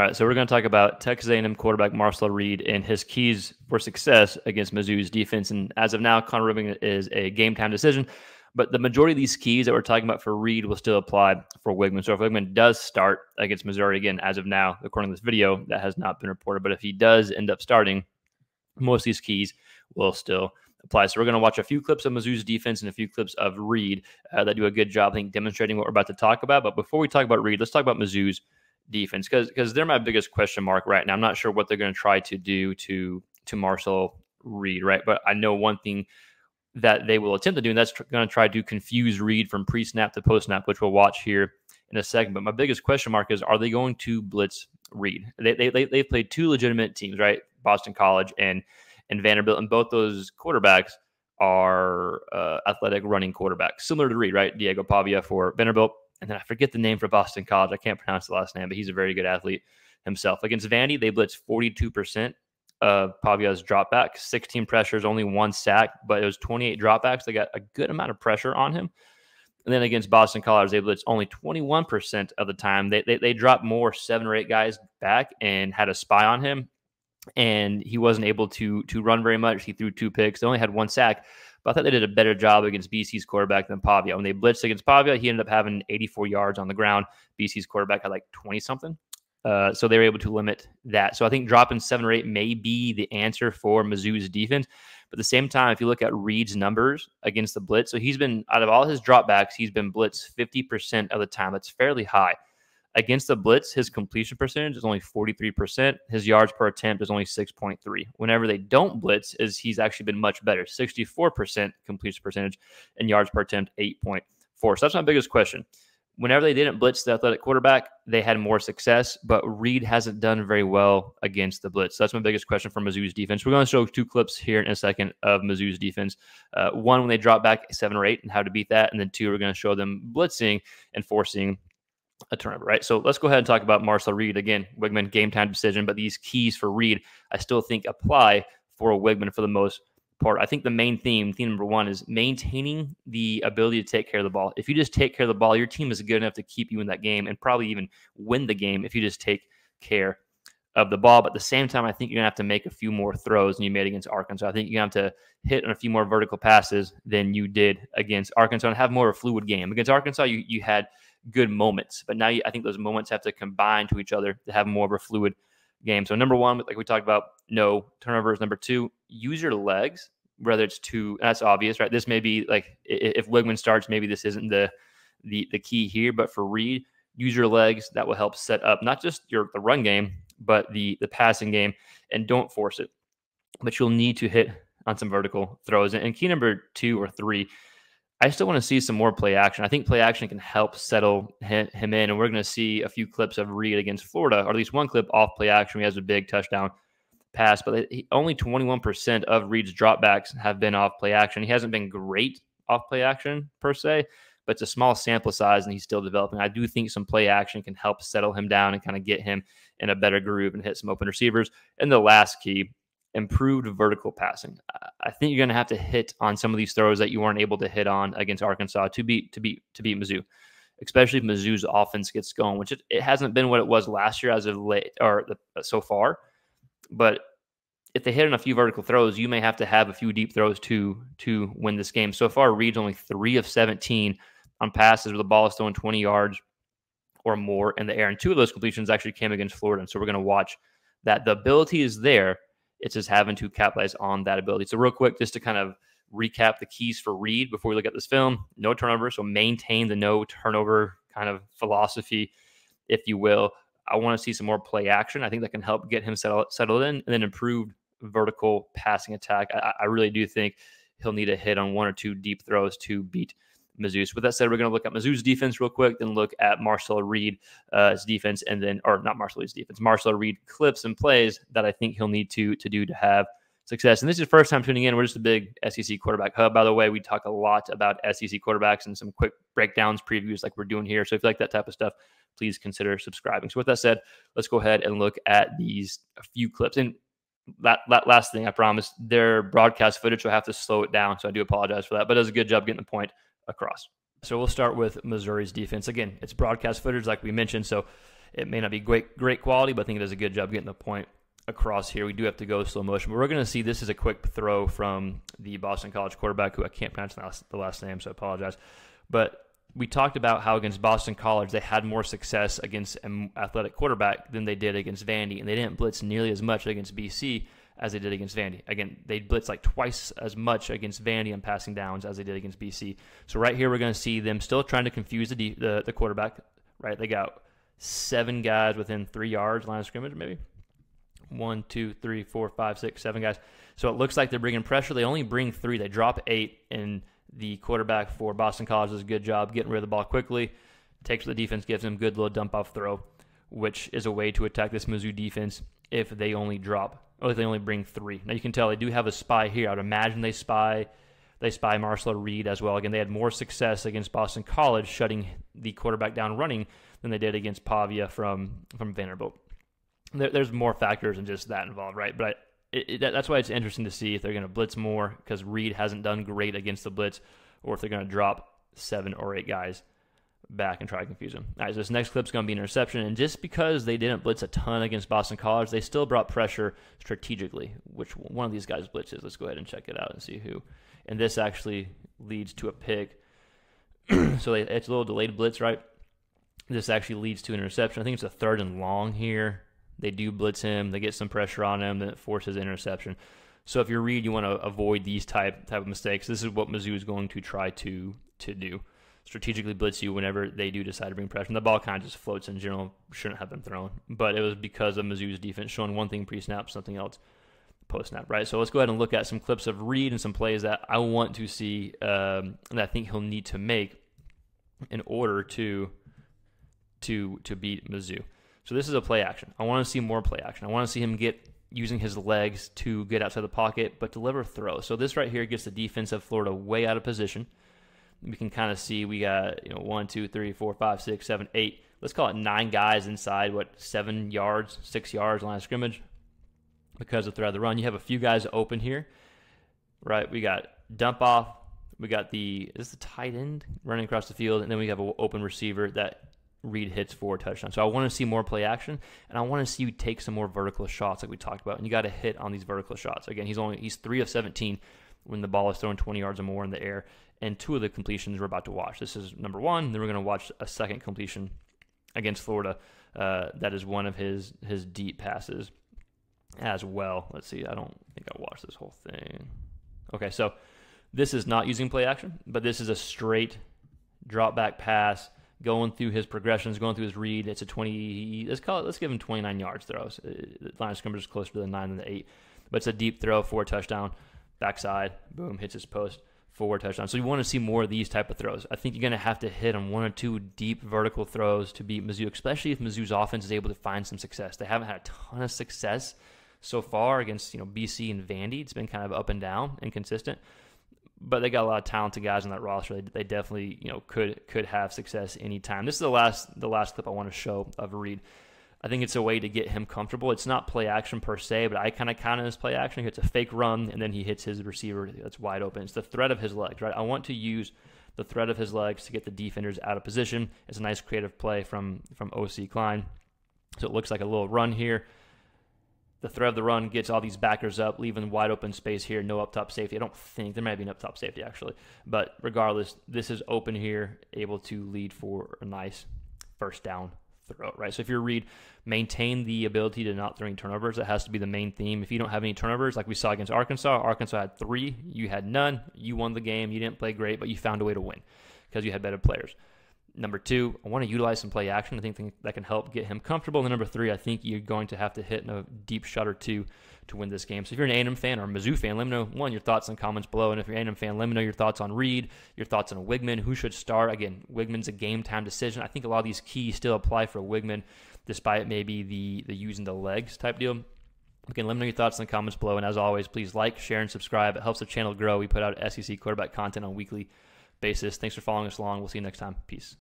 All right, so we're going to talk about Texas A&M quarterback Marcel Reed and his keys for success against Mizzou's defense. And as of now, Connor Rubin is a game-time decision, but the majority of these keys that we're talking about for Reed will still apply for Weigman. So if Weigman does start against Missouri, again, as of now, according to this video, that has not been reported, but if he does end up starting, most of these keys will still apply. So we're going to watch a few clips of Mizzou's defense and a few clips of Reed that do a good job, I think, demonstrating what we're about to talk about. But before we talk about Reed, let's talk about Mizzou's defense because they're my biggest question mark right now. I'm not sure what they're going to try to do to Marcel Reed, right? But I know one thing that they will attempt to do, and that's going to try to confuse Reed from pre-snap to post-snap, which we'll watch here in a second. But my biggest question mark is, are they going to blitz Reed? They played two legitimate teams, right? Boston College and Vanderbilt, and both those quarterbacks are athletic running quarterbacks, similar to Reed, right? Diego Pavia for Vanderbilt, and then I forget the name for Boston College. I can't pronounce the last name, but he's a very good athlete himself. Against Vandy, they blitzed 42% of Pavia's dropbacks, 16 pressures, only one sack, but it was 28 dropbacks. They got a good amount of pressure on him. And then against Boston College, they blitzed only 21% of the time. They dropped more 7 or 8 guys back and had a spy on him, and he wasn't able to run very much. He threw 2 picks. They only had 1 sack, but I thought they did a better job against BC's quarterback than Pavia. When they blitzed against Pavia, he ended up having 84 yards on the ground. BC's quarterback had like 20-something. So they were able to limit that. So I think dropping 7 or 8 may be the answer for Mizzou's defense. But at the same time, if you look at Reed's numbers against the blitz, so he's been, out of all his dropbacks, he's been blitzed 50% of the time. That's fairly high. Against the blitz, his completion percentage is only 43%. His yards per attempt is only 6.3. Whenever they don't blitz, he's actually been much better, 64% completion percentage, and yards per attempt 8.4. So that's my biggest question. Whenever they didn't blitz the athletic quarterback, they had more success, but Reed hasn't done very well against the blitz. So that's my biggest question for Mizzou's defense. We're going to show 2 clips here in a second of Mizzou's defense. One, when they drop back 7 or 8 and how to beat that, and then 2, we're going to show them blitzing and forcing a turnover, right? So let's go ahead and talk about Marcel Reed. Again, Weigman game time decision, but these keys for Reed, I still think apply for a Weigman for the most part. I think the main theme number 1 is maintaining the ability to take care of the ball. If you just take care of the ball, your team is good enough to keep you in that game and probably even win the game if you just take care of the ball. But at the same time, I think you're going to have to make a few more throws than you made against Arkansas. I think you're going to have to hit on a few more vertical passes than you did against Arkansas and have more of a fluid game. Against Arkansas, you had good moments, but now I think those moments have to combine to each other to have more of a fluid game. So number 1, like we talked about, no turnovers. Number 2, use your legs, whether it's that's obvious, right? This may be like, if Weigman starts, maybe this isn't the key here, but for Reed, use your legs. That will help set up not just the run game, but the passing game, and don't force it. But you'll need to hit on some vertical throws. And key number 2 or 3, I still want to see some more play action. I think play action can help settle him in, and we're going to see a few clips of Reed against Florida, or at least one clip off play action. He has a big touchdown pass, but only 21% of Reed's dropbacks have been off play action. He hasn't been great off play action per se, but it's a small sample size, and he's still developing. I do think some play action can help settle him down and kind of get him in a better groove and hit some open receivers. And the last key, improved vertical passing. I think you're going to have to hit on some of these throws that you weren't able to hit on against Arkansas to beat Mizzou, especially if Mizzou's offense gets going, which it hasn't been what it was last year as of late or so far. But if they hit on a few vertical throws, you may have to have a few deep throws to win this game. So far, Reed's only 3 of 17 on passes where the ball is thrown 20 yards or more in the air, and 2 of those completions actually came against Florida. And so we're going to watch that. The ability is there. It's just having to capitalize on that ability. So real quick, just to kind of recap the keys for Reed before we look at this film: no turnover. So maintain the no turnover kind of philosophy, if you will. I want to see some more play action. I think that can help get him settled in, and then improved vertical passing attack. I really do think he'll need a hit on 1 or 2 deep throws to beat Mizzou. So with that said, we're going to look at Mizzou's defense real quick, then look at Marcel Reed's defense, and then, or not Marcel Reed's defense, Marcel Reed clips and plays that I think he'll need to do to have success. And this is your first time tuning in. We're just a big SEC quarterback hub. By the way, we talk a lot about SEC quarterbacks and some quick breakdowns, previews like we're doing here. So if you like that type of stuff, please consider subscribing. So with that said, let's go ahead and look at a few clips. And that last thing, I promise, their broadcast footage, so I have to slow it down. So I do apologize for that, but it does a good job getting the point across. So we'll start with Missouri's defense. Again, it's broadcast footage like we mentioned. So It may not be great quality, but I think it does a good job getting the point across here. We do have to go slow motion, but we're going to see this is a quick throw from the Boston College quarterback, who I can't pronounce the last name, so I apologize. But we talked about how against Boston College, they had more success against an athletic quarterback than they did against Vandy, and they didn't blitz nearly as much against BC as they did against Vandy. Again, they blitzed like twice as much against Vandy on passing downs as they did against BC. So right here, we're going to see them still trying to confuse the quarterback, right? They got 7 guys within 3 yards, line of scrimmage maybe. 1, 2, 3, 4, 5, 6, 7 guys. So it looks like they're bringing pressure. They only bring 3. They drop 8, and the quarterback for Boston College does a good job getting rid of the ball quickly, takes what the defense gives him, good little dump-off throw, which is a way to attack this Mizzou defense if they only bring 3. Now you can tell they do have a spy here. I would imagine they spy Marcel Reed as well. Again, they had more success against Boston College shutting the quarterback down running than they did against Pavia from Vanderbilt. There's more factors than just that involved, right? But that's why it's interesting to see if they're going to blitz more, because Reed hasn't done great against the blitz, or if they're going to drop 7 or 8 guys back and try to confuse them. All right, so this next clip's going to be an interception, and just because they didn't blitz a ton against Boston College, they still brought pressure strategically. Which one of these guys blitzes? Let's go ahead and check it out and see who. And this actually leads to a pick. So it's a little delayed blitz, right? This actually leads to an interception. I think it's a 3rd and long here. They do blitz him. They get some pressure on him. Then it forces interception. So if you're Reed, you want to avoid these type of mistakes. This is what Mizzou is going to try to do. Strategically blitz you whenever they do decide to bring pressure. And the ball kind of just floats in general. Shouldn't have been thrown. But it was because of Mizzou's defense showing one thing pre-snap, something else post-snap, right? So let's go ahead and look at some clips of Reed and some plays that I want to see and I think he'll need to make in order to beat Mizzou. So this is a play action. I want to see more play action. I want to see him using his legs to get outside the pocket, but deliver throws. So this right here gets the defense of Florida way out of position. We can kind of see we got 1, 2, 3, 4, 5, 6, 7, 8. Let's call it 9 guys inside 7 yards, 6 yards line of scrimmage because of the threat of the run. You have a few guys open here, right? We got dump off. We got the tight end running across the field, and then we have an open receiver that Reed hits for a touchdown. So I want to see more play action, and I want to see you take some more vertical shots like we talked about, and you got to hit on these vertical shots. Again, he's 3 of 17 when the ball is thrown 20 yards or more in the air, and 2 of the completions we're about to watch. This is number 1, then we're going to watch a second completion against Florida. That is one of his deep passes as well. Let's see. I don't think I watched this whole thing. Okay, so this is not using play action, but this is a straight drop back pass going through his progressions, going through his read. It's a 20, let's give him 29 yards throws. The line of scrimmage is closer to the 9 than the 8. But it's a deep throw for a touchdown. Backside, boom, hits his post for a touchdown. So you want to see more of these type of throws. I think you're going to have to hit on 1 or 2 deep vertical throws to beat Mizzou, especially if Mizzou's offense is able to find some success. They haven't had a ton of success so far against BC and Vandy. It's been kind of up and down, inconsistent. But they got a lot of talented guys on that roster. They definitely, could have success anytime. This is the last clip I want to show of Reed. I think it's a way to get him comfortable. It's not play action per se, but I kind of count it as play action. It's a fake run, and then he hits his receiver that's wide open. It's the threat of his legs, right? I want to use the threat of his legs to get the defenders out of position. It's a nice creative play from O.C. Klein. So it looks like a little run here. The threat of the run gets all these backers up, leaving wide open space here. No up-top safety. I don't think there might be an up-top safety, actually. But regardless, this is open here, able to lead for a nice first down throw, right? So if you're Reed, maintain the ability to not throw any turnovers. That has to be the main theme. If you don't have any turnovers, like we saw against Arkansas had 3. You had none. You won the game. You didn't play great, but you found a way to win because you had better players. Number 2, I want to utilize some play action. I think that can help get him comfortable. And then number 3, I think you're going to have to hit a deep shot or 2 to win this game. So if you're an A&M fan or a Mizzou fan, let me know, 1, your thoughts and comments below. And if you're an A&M fan, let me know your thoughts on Reed, your thoughts on Weigman, who should start. Again, Weigman's a game-time decision. I think a lot of these keys still apply for Weigman, despite maybe the using the legs type deal. Again, let me know your thoughts in the comments below. And as always, please like, share, and subscribe. It helps the channel grow. We put out SEC quarterback content on a weekly basis. Thanks for following us along. We'll see you next time. Peace.